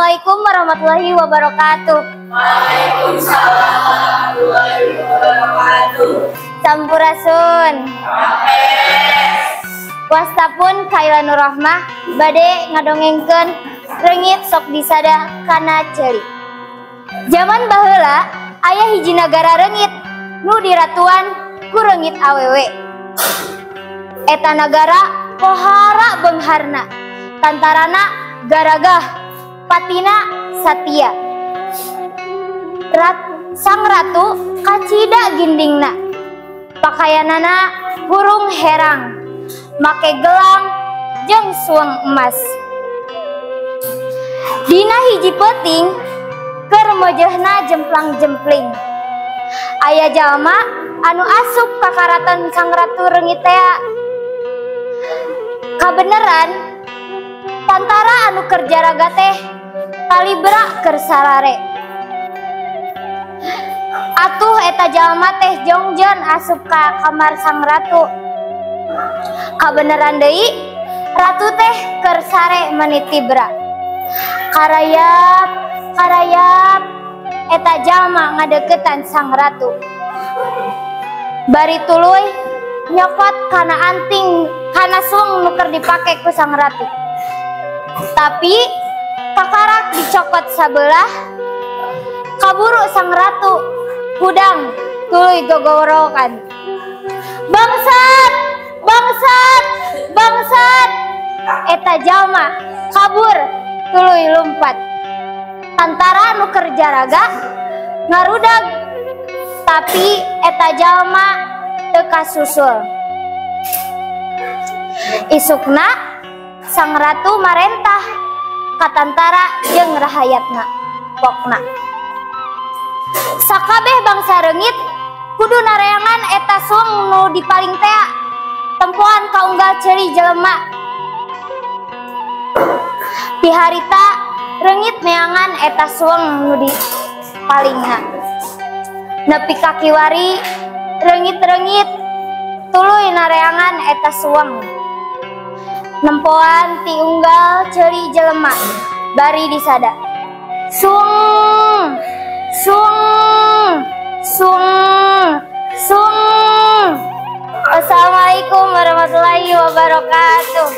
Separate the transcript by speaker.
Speaker 1: Assalamualaikum warahmatullahi wabarakatuh.
Speaker 2: Waalaikumsalam warahmatullahi wabarakatuh.
Speaker 1: Sampurasun. Wastapun Kaila Nurrahmah bade ngadongengkeun reungit sok disada kana ceuli. Zaman baheula aya hiji nagara reungit nu diratuan ku reungit awewe. Eta nagara pohara beungharna, tantarana garagah, patina satia. Sang ratu kacida gindingna, pakaianana hurung herang, make gelang jeung sueng emas. Dina hiji peuting keur mojehna jemplang-jempling. Aya jalma anu asup ka karaton sang ratu reungit tea. Kabeneran tantara anu kerja raga teh talibra keur sarare. Atuh eta jalma teh jongjon asup ka kamar sang ratu. Kabeneran deui ratu teh keur sare menitibra. Karayap eta jalma ngadeukeutan sang ratu. Bari tuluy nyokot kana anting kana sueng nu keur dipake ku sang ratu. Tapi kakarak dicokot sabelah, kaburu sang ratu hudang tuluy gogorokan. Bangsat, bangsat, bangsat. Eta jalma kabur tuluy lumpat. Tantara nu keur jaraga ngarudag, tapi eta jalma teu kasusul. Isukna sang ratu marentah ka tantara jeung rahayatna pokna. Sakabeh bangsa reungit kudu nareangan eta sueng nu dipaling tea tempoan kaunggal ceuli jelema. Piharita reungit neangan eta sueng nu dipalingna. Nepi ka kiwari reungit-reungit tuluy nareangan eta sueng. Nempoan ti unggal ceuli jelema bari disada. Sueng, sueng, sueng, sueng. Wassalamualaikum warahmatullahi wabarakatuh.